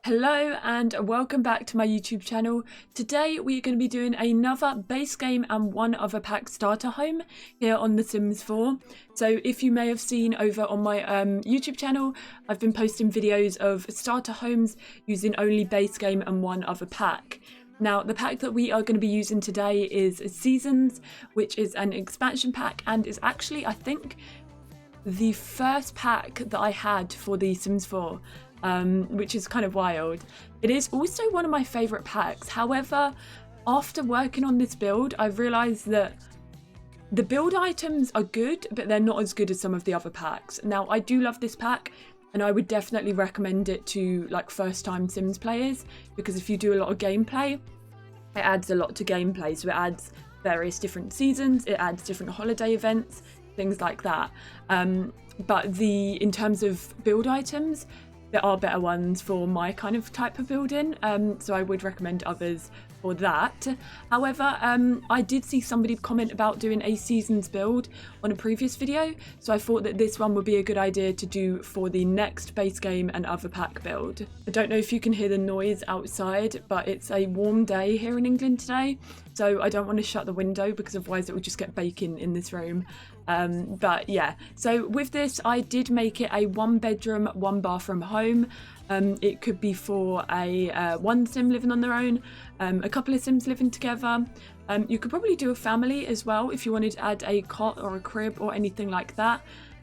Hello and welcome back to my YouTube channel. Today we're going to be doing another base game and one other pack starter home here on The Sims 4. So if you may have seen over on my YouTube channel, I've been posting videos of starter homes using only base game and one other pack. Now the pack that we are going to be using today is Seasons, which is an expansion pack and is actually, I think, the first pack that I had for The Sims 4. Which is kind of wild. It is also one of my favourite packs. However, after working on this build, I've realised that the build items are good, but they're not as good as some of the other packs. Now, I do love this pack, and I would definitely recommend it to like first-time Sims players, because if you do a lot of gameplay, it adds a lot to gameplay. So it adds various different seasons, it adds different holiday events, things like that. But in terms of build items, there are better ones for my kind of type of building, so I would recommend others for that. However, I did see somebody comment about doing a seasons build on a previous video, so I thought that this one would be a good idea to do for the next base game and other pack build. I don't know if you can hear the noise outside, but it's a warm day here in England today, so I don't want to shut the window because otherwise it would just get baking in this room. But yeah, so with this I did make it a 1-bedroom, 1-bathroom home. It could be for a one sim living on their own, a couple of sims living together. You could probably do a family as well if you wanted to add a cot or a crib or anything like that.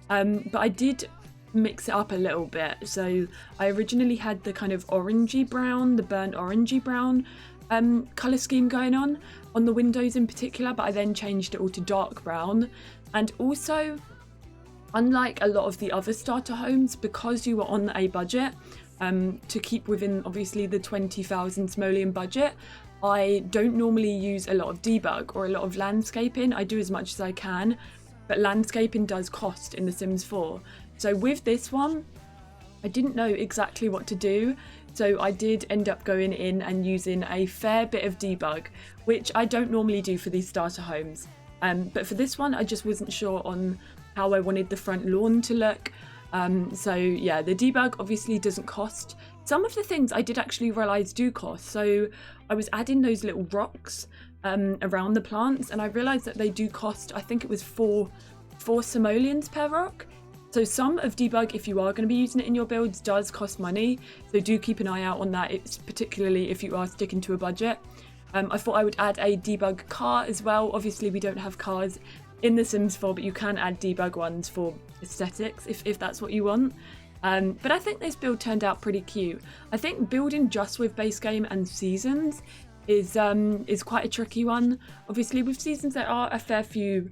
But I did mix it up a little bit. So I originally had the kind of orangey brown, the burnt orangey brown colour scheme going on the windows in particular, but I then changed it all to dark brown. And also, unlike a lot of the other starter homes, because you were on a budget, to keep within obviously the 20,000 simoleon budget, I don't normally use a lot of debug or a lot of landscaping. I do as much as I can, but landscaping does cost in The Sims 4. So with this one, I didn't know exactly what to do. So I did end up going in and using a fair bit of debug, which I don't normally do for these starter homes. But for this one, I just wasn't sure on how I wanted the front lawn to look. So yeah, the debug obviously doesn't cost. Some of the things I did actually realise do cost. So I was adding those little rocks around the plants, and I realised that they do cost, I think it was four simoleons per rock. So some of debug, if you are going to be using it in your builds, does cost money. So do keep an eye out on that, it's particularly if you are sticking to a budget. I thought I would add a debug car as well. Obviously we don't have cars in The Sims 4, but you can add debug ones for aesthetics if that's what you want. But I think this build turned out pretty cute. I think building just with base game and seasons is quite a tricky one. Obviously with seasons there are a fair few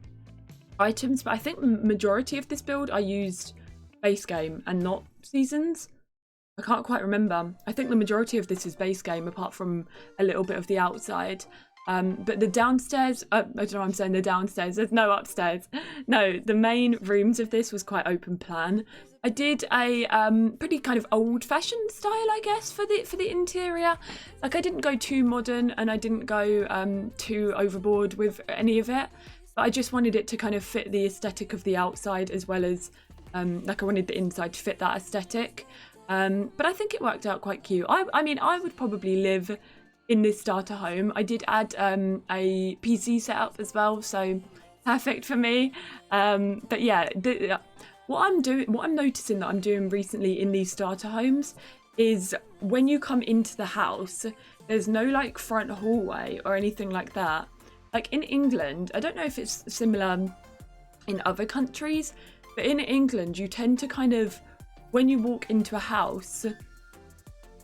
items, but I think the majority of this build I used base game and not seasons. I can't quite remember. I think the majority of this is base game, apart from a little bit of the outside. But the downstairs, I don't know why I'm saying the downstairs, there's no upstairs. No, the main rooms of this was quite open plan. I did a pretty kind of old-fashioned style, I guess, for the interior. Like, I didn't go too modern and I didn't go too overboard with any of it. But I just wanted it to kind of fit the aesthetic of the outside, as well as like I wanted the inside to fit that aesthetic. But I think it worked out quite cute. I mean, I would probably live in this starter home. I did add a PC setup as well, so perfect for me. But yeah, what I'm noticing that I'm doing recently in these starter homes is when you come into the house, there's no like front hallway or anything like that. Like in England, I don't know if it's similar in other countries, but in England you tend to kind of, when you walk into a house,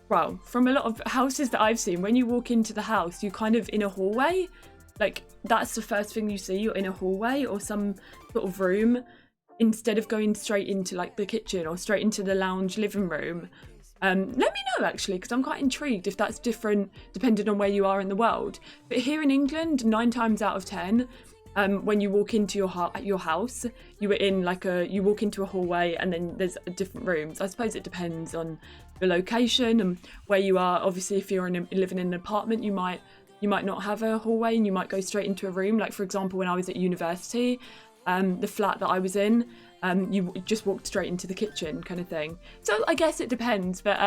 well, from a lot of houses that I've seen, when you walk into the house, you're kind of in a hallway. Like, that's the first thing you see, you're in a hallway or some sort of room, instead of going straight into like the kitchen or straight into the lounge living room. Let me know actually, because I'm quite intrigued if that's different depending on where you are in the world. But here in England, 9 times out of 10, when you walk into your house, you walk into a hallway and then there's different rooms. I suppose it depends on the location and where you are. Obviously, if you're living in an apartment, you might not have a hallway and you might go straight into a room. Like for example, when I was at university, the flat that I was in, you just walked straight into the kitchen kind of thing. So I guess it depends, but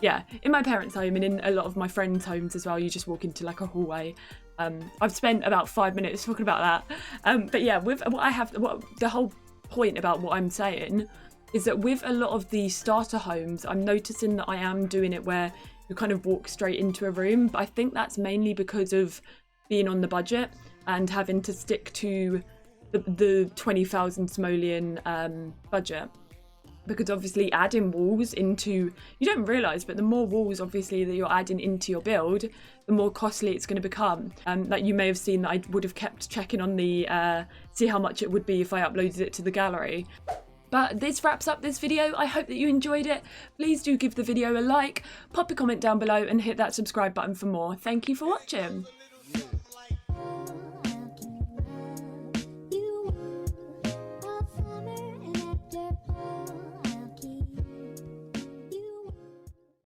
yeah, in my parents' home and in a lot of my friends' homes as well, you just walk into like a hallway. I've spent about 5 minutes talking about that. But yeah, with the whole point about what I'm saying is that with a lot of the starter homes, I'm noticing that I am doing it where you kind of walk straight into a room. But I think that's mainly because of being on the budget and having to stick to the 20,000 simoleon budget. Because obviously adding walls into, you don't realise, but the more walls obviously that you're adding into your build, the more costly it's going to become. Like you may have seen that I would have kept checking on the, see how much it would be if I uploaded it to the gallery. But this wraps up this video. I hope that you enjoyed it. Please do give the video a like, pop a comment down below and hit that subscribe button for more. Thank you for watching.